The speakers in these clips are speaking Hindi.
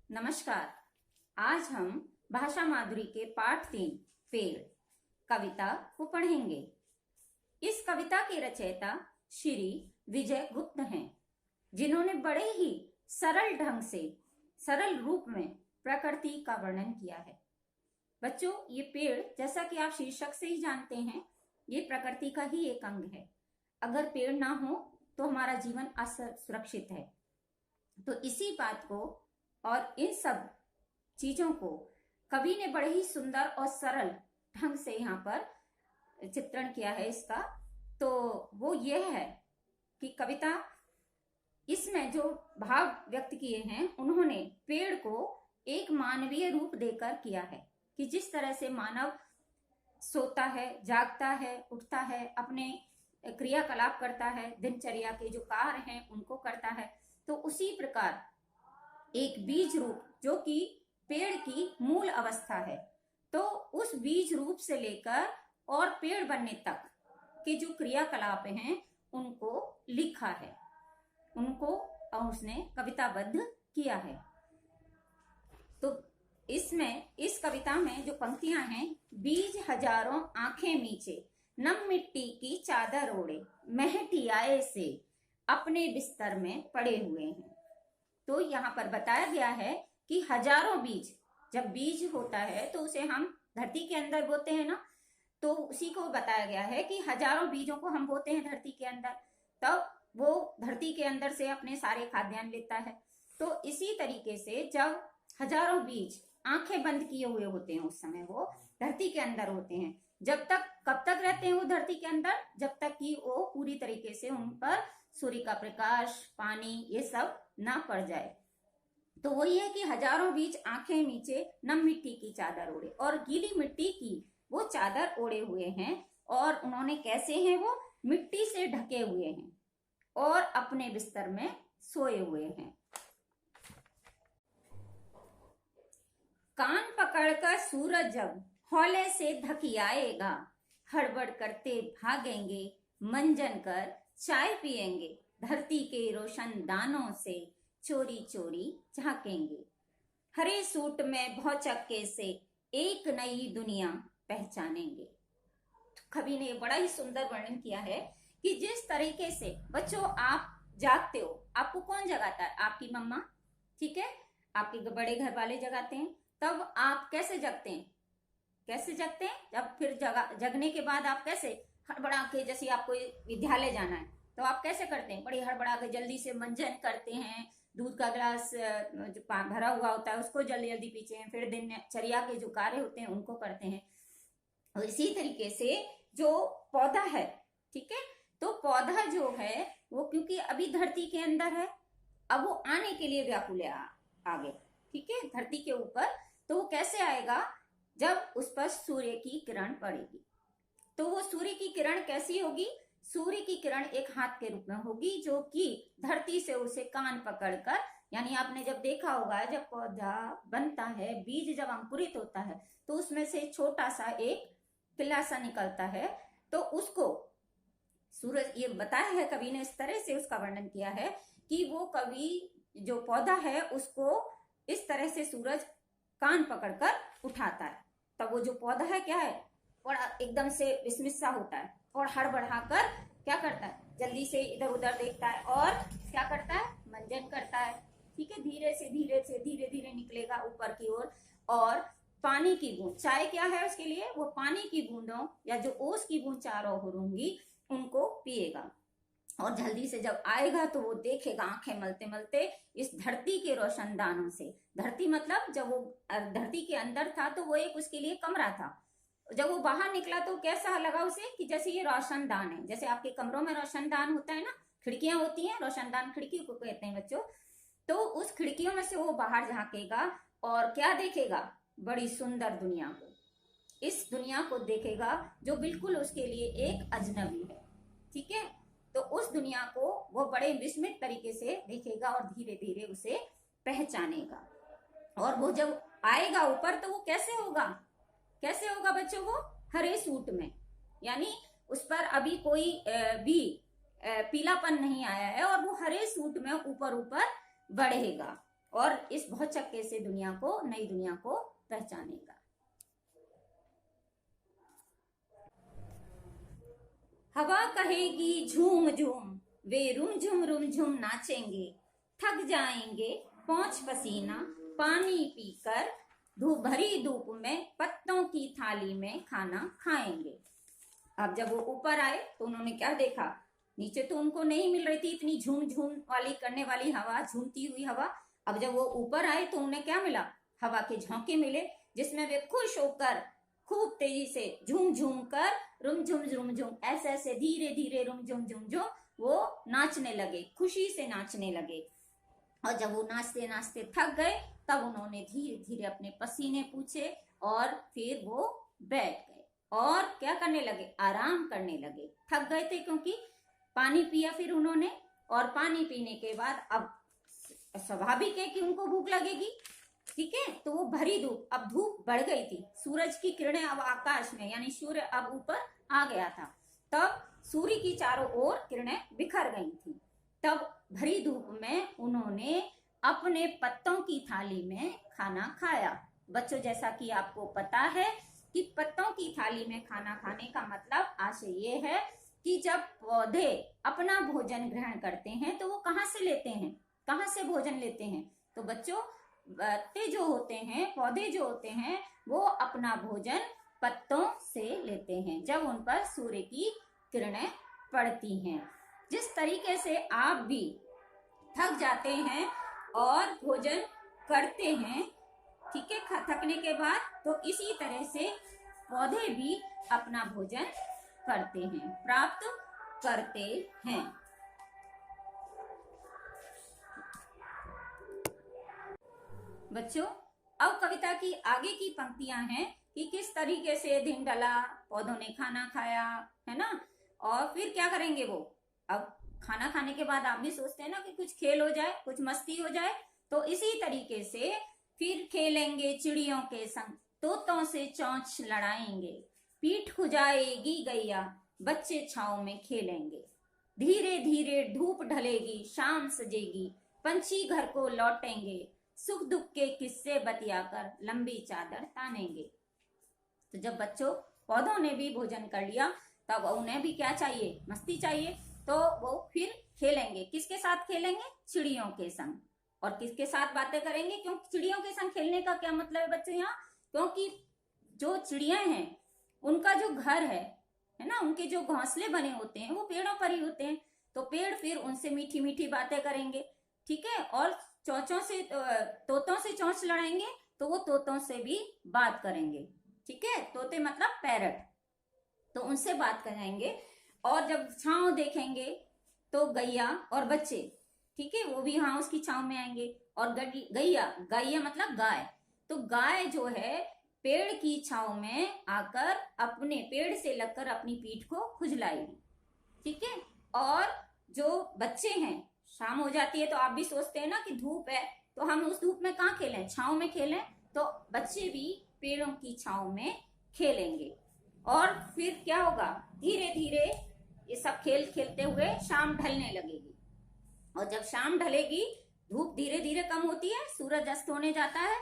नमस्कार। आज हम भाषा माधुरी के पाठ 3 पेड़ कविता को पढ़ेंगे। इस कविता के रचयिता श्री विजय गुप्त हैं, जिन्होंने बड़े ही सरल ढंग से सरल रूप में प्रकृति का वर्णन किया है। बच्चों, ये पेड़ जैसा कि आप शीर्षक से ही जानते हैं, ये प्रकृति का ही एक अंग है। अगर पेड़ ना हो तो हमारा जीवन असुरक्षित है। तो इसी बात को और इन सब चीजों को कवि ने बड़े ही सुंदर और सरल ढंग से यहाँ पर चित्रण किया है इसका। तो वो ये है कि कविता इसमें जो भाव व्यक्त किए हैं, उन्होंने पेड़ को एक मानवीय रूप देकर किया है कि जिस तरह से मानव सोता है, जागता है, उठता है, अपने क्रियाकलाप करता है, दिनचर्या के जो कार्य हैं उनको करता है, तो उसी प्रकार एक बीज रूप जो कि पेड़ की मूल अवस्था है, तो उस बीज रूप से लेकर और पेड़ बनने तक के जो क्रियाकलाप हैं उनको लिखा है, उनको उसने कविताबद्ध किया है। तो इसमें इस कविता में जो पंक्तियां हैं, बीज हजारों आंखें मीचे, नम मिट्टी की चादर ओढ़े, महटियाए से अपने बिस्तर में पड़े हुए हैं। तो यहाँ पर बताया गया है कि हजारों बीज, जब बीज होता है तो उसे हम धरती के अंदर बोते हैं ना, तो उसी को बताया गया है कि हजारों बीजों को हम बोते हैं धरती के अंदर, तब वो धरती के अंदर से अपने सारे खाद्यान्न लेता है। तो इसी तरीके से जब हजारों बीज आंखें बंद किए हुए होते हैं, उस समय वो धरती के अंदर होते हैं। जब तक, कब तक रहते हैं वो धरती के अंदर? जब तक कि वो पूरी तरीके से उन पर सूर्य का प्रकाश, पानी, ये सब ना पड़ जाए। तो वही है कि हजारों बीज आंखें नीचे नम मिट्टी की चादर ओढ़े, और गीली मिट्टी की वो चादर ओढ़े हुए हैं। और उन्होंने कैसे हैं? वो मिट्टी से ढके हुए हैं और अपने बिस्तर में सोए हुए हैं। कान पकड़कर सूरज जब हौले से धकियाएगा, हड़बड़ करते भागेंगे, मंजन कर चाय पिएंगे, धरती के रोशन दानों से चोरी चोरी झांकेंगे, हरे सूट में भौचक्के से एक नई दुनिया पहचानेंगे। तो कवि ने बड़ा ही सुंदर वर्णन किया है कि जिस तरीके से बच्चों आप जागते हो, आपको कौन जगाता है? आपकी मम्मा, ठीक है, आपके बड़े घर वाले जगाते हैं। तब आप कैसे जगते हैं? कैसे जगते हैं? जब फिर जगने के बाद आप कैसे हड़बड़ा के, जैसे आपको विद्यालय जाना है तो आप कैसे करते हैं? बड़ी हड़बड़ा के जल्दी से मंजन करते हैं, दूध का गिलास जो भरा हुआ होता है उसको जल्दी जल्दी पीते हैं, फिर दिनचर्या के जो कार्य होते हैं उनको करते हैं। और इसी तरीके से जो पौधा है, ठीक है, तो पौधा जो है वो क्योंकि अभी धरती के अंदर है, अब वो आने के लिए व्याकुल है आगे, ठीक है, धरती के ऊपर। तो वो कैसे आएगा? जब उस पर सूर्य की किरण पड़ेगी। तो वो सूर्य की किरण कैसी होगी? सूर्य की किरण एक हाथ के रूप में होगी, जो कि धरती से उसे कान पकड़कर, यानी आपने जब देखा होगा जब पौधा बनता है, बीज जब अंकुरित होता है तो उसमें से छोटा सा एक पिल्ला सा निकलता है, तो उसको सूरज, ये बताया है कवि ने, इस तरह से उसका वर्णन किया है कि वो कवि जो पौधा है उसको इस तरह से सूरज कान पकड़कर उठाता है। तब वो जो पौधा है क्या है, बड़ा एकदम से विस्मित सा होता है और हड़बड़ाकर क्या करता है, जल्दी से इधर उधर देखता है और क्या करता है, मंजन करता है, ठीक है, धीरे धीरे निकलेगा ऊपर की ओर। और पानी की बूंद, चाय क्या है उसके लिए, वो पानी की बूंदों या जो ओस की बूंद चारों ओर होंगी उनको पिएगा। और जल्दी से जब आएगा तो वो देखेगा आंखें मलते मलते इस धरती के रोशनदानों से। धरती मतलब जब वो धरती के अंदर था तो वो एक उसके लिए कमरा था, जब वो बाहर निकला तो कैसा लगा उसे कि जैसे ये रोशनदान है, जैसे आपके कमरों में रोशनदान होता है ना, खिड़कियां होती हैं, रोशनदान खिड़की को कहते हैं बच्चों। तो उस खिड़कियों में से वो बाहर झांकेगा और क्या देखेगा? बड़ी सुंदर दुनिया को, इस दुनिया को देखेगा जो बिल्कुल उसके लिए एक अजनबी है, ठीक है। तो उस दुनिया को वो बड़े विस्मित तरीके से देखेगा और धीरे धीरे उसे पहचानेगा। और वो जब आएगा ऊपर तो वो कैसे होगा? कैसे होगा बच्चों? वो हरे सूट में, यानी उस पर अभी कोई भी पीलापन नहीं आया है और वो हरे सूट में ऊपर ऊपर बढ़ेगा और इस भौचक्के से दुनिया को, नई दुनिया को पहचानेगा। हवा कहेगी झूम झूम, वे रुम झुम नाचेंगे, थक जाएंगे पहुंच पसीना पानी पीकर, भरी धूप में पत्तों की थाली में खाना खाएंगे। अब जब वो ऊपर आए तो उन्होंने क्या देखा, नीचे तो उनको नहीं मिल रही थी इतनी झूम झूम वाली करने वाली हवा, झूमती हुई हवा। अब जब वो ऊपर आए तो उन्हें क्या मिला, हवा के झोंके मिले, जिसमें वे खुश होकर खूब तेजी से झूम झूम कर रुम झुम ऐसे ऐसे धीरे धीरे रुम झुम वो नाचने लगे, खुशी से नाचने लगे। और जब वो नाचते नाचते थक गए तब उन्होंने धीरे धीरे अपने पसीने पूछे और फिर वो बैठ गए और क्या करने लगे, आराम करने लगे। थक गए थे क्योंकि पानी पिया फिर उन्होंने, और पानी पीने के बाद अब स्वाभाविक है कि उनको भूख लगेगी, ठीक है। तो वो भरी धूप, अब धूप बढ़ गई थी, सूरज की किरणें अब आकाश में, यानी सूर्य अब ऊपर आ गया था, तब सूर्य की चारों ओर किरणें बिखर गई थी। तब भरी धूप में उन्होंने अपने पत्तों की थाली में खाना खाया। बच्चों, जैसा कि आपको पता है कि पत्तों की थाली में खाना खाने का मतलब आशय ये है कि जब पौधे अपना भोजन ग्रहण करते हैं तो वो कहाँ से लेते हैं, कहाँ से भोजन लेते हैं। तो बच्चों, पत्ते जो होते हैं, पौधे जो होते हैं, वो अपना भोजन पत्तों से लेते हैं जब उन पर सूर्य की किरणें पड़ती हैं। जिस तरीके से आप भी थक जाते हैं और भोजन करते हैं, ठीक है, थकने के बाद, तो इसी तरह से पौधे भी अपना भोजन करते हैं, प्राप्त करते हैं। बच्चों, अब कविता की आगे की पंक्तियां हैं कि किस तरीके से दिन ढला, पौधों ने खाना खाया, है ना, और फिर क्या करेंगे वो। अब खाना खाने के बाद आप भी सोचते हैं ना कि कुछ खेल हो जाए, कुछ मस्ती हो जाए, तो इसी तरीके से फिर खेलेंगे चिड़ियों के संग, तोतों से चोंच लड़ाएंगे, पीठ खुजाएगी गैया, बच्चे छांव में खेलेंगे, धीरे धीरे धूप ढलेगी, शाम सजेगी, पंछी घर को लौटेंगे, सुख दुख के किस्से बतियाकर लंबी चादर तानेंगे। तो जब बच्चों, पौधों ने भी भोजन कर लिया, तब उन्हें भी क्या चाहिए, मस्ती चाहिए, तो वो फिर खेलेंगे। किसके साथ खेलेंगे, चिड़ियों के संग। और किसके साथ बातें करेंगे, क्योंकि चिड़ियों के संग खेलने का क्या मतलब है बच्चों यहाँ, क्योंकि जो चिड़िया हैं उनका जो घर है ना, उनके जो घोंसले बने होते हैं वो पेड़ों पर ही होते हैं, तो पेड़ फिर उनसे मीठी मीठी बातें करेंगे, ठीक है। और चोंचों से, तोतों से चोंच लड़ाएंगे तो वो तोतों से भी बात करेंगे, ठीक है, तोते मतलब पैरट, तो उनसे बात कराएंगे। और जब छांव देखेंगे तो गैया और बच्चे, ठीक है, वो भी हाँ उसकी छांव में आएंगे। और गैया, गैया मतलब गाय, तो गाय जो है पेड़ की छांव में आकर अपने पेड़ से लगकर अपनी पीठ को खुजलाएगी, ठीक है। और जो बच्चे हैं, शाम हो जाती है तो आप भी सोचते हैं ना कि धूप है, तो हम उस धूप में कहाँ खेलें, छांव में खेलें, तो बच्चे भी पेड़ों की छांव में खेलेंगे। और फिर क्या होगा, धीरे धीरे ये सब खेल खेलते हुए शाम ढलने लगेगी, और जब शाम ढलेगी, धूप धीरे धीरे कम होती है, सूरज अस्त होने जाता है,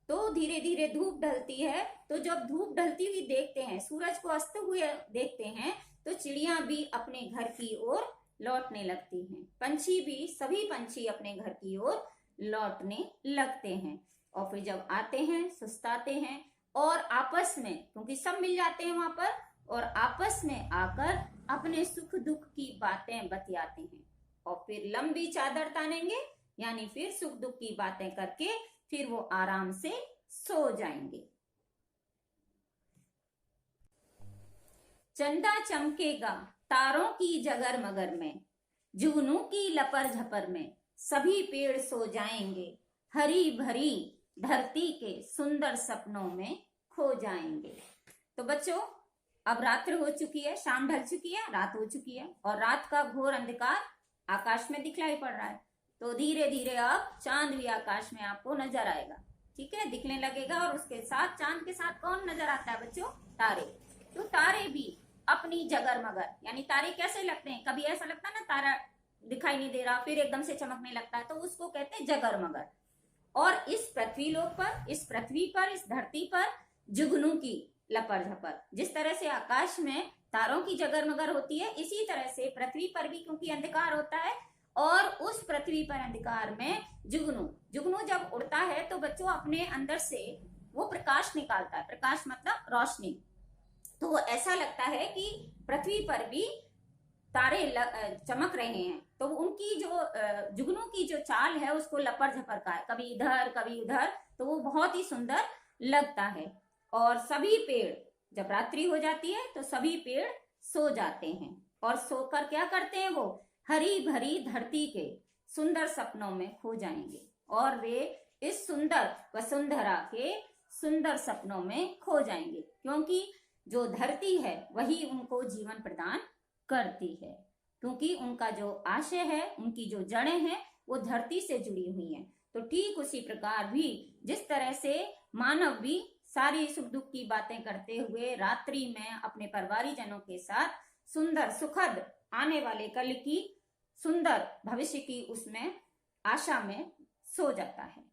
तो धीरे धीरे धूप ढलती है। तो जब धूप ढलती हुई देखते हैं, सूरज को अस्त हुए देखते हैं, तो चिड़िया भी अपने घर की ओर लौटने लगती हैं, पंछी भी, सभी पंछी अपने घर की ओर लौटने लगते हैं। और फिर जब आते हैं, सुस्ताते हैं और आपस में, क्योंकि सब मिल जाते हैं वहां पर, और आपस में आकर अपने सुख दुख की बातें बतियाते हैं, और फिर लंबी चादर तानेंगे, यानी फिर सुख दुख की बातें करके फिर वो आराम से सो जाएंगे। चंदा चमकेगा तारों की जगर मगर में, जुगनू की लपर झपर में, सभी पेड़ सो जाएंगे, हरी भरी धरती के सुंदर सपनों में खो जाएंगे। तो बच्चों, अब रात्रि हो चुकी है, शाम ढल चुकी है, रात हो चुकी है, और रात का घोर अंधकार आकाश में दिखलाई पड़ रहा है। तो धीरे धीरे अब चांद भी आकाश में आपको नजर आएगा, ठीक है, दिखने लगेगा। और उसके साथ, चांद के साथ कौन नजर आता है बच्चों, तारे। तो तारे भी अपनी जगर मगर, यानी तारे कैसे लगते हैं, कभी ऐसा लगता है ना तारा दिखाई नहीं दे रहा, फिर एकदम से चमकने लगता है, तो उसको कहते हैं जगर मगर। और इस पृथ्वीलोक पर, इस पृथ्वी पर, इस धरती पर जुगनू की लपर झपर। जिस तरह से आकाश में तारों की जगर मगर होती है, इसी तरह से पृथ्वी पर भी क्योंकि अंधकार होता है, और उस पृथ्वी पर अंधकार में जुगनू, जुगनू जब उड़ता है तो बच्चों अपने अंदर से वो प्रकाश निकालता है। प्रकाश मतलब रोशनी। तो ऐसा लगता है कि पृथ्वी पर भी तारे चमक रहे हैं। तो उनकी जो जुगनू की जो चाल है उसको लपर झपर का है, कभी इधर कभी उधर, तो वो बहुत ही सुंदर लगता है। और सभी पेड़, जब रात्रि हो जाती है तो सभी पेड़ सो जाते हैं, और सोकर क्या करते हैं, वो हरी भरी धरती के सुंदर सपनों में खो जाएंगे, और वे इस सुंदर वसुंधरा के सुंदर सपनों में खो जाएंगे, क्योंकि जो धरती है वही उनको जीवन प्रदान करती है, क्योंकि उनका जो आशय है, उनकी जो जड़ें हैं वो धरती से जुड़ी हुई हैं। तो ठीक उसी प्रकार भी जिस तरह से मानव भी सारी सुख दुख की बातें करते हुए रात्रि में अपने परिवारी जनों के साथ सुंदर सुखद आने वाले कल की सुंदर भविष्य की उसमें आशा में सो जाता है।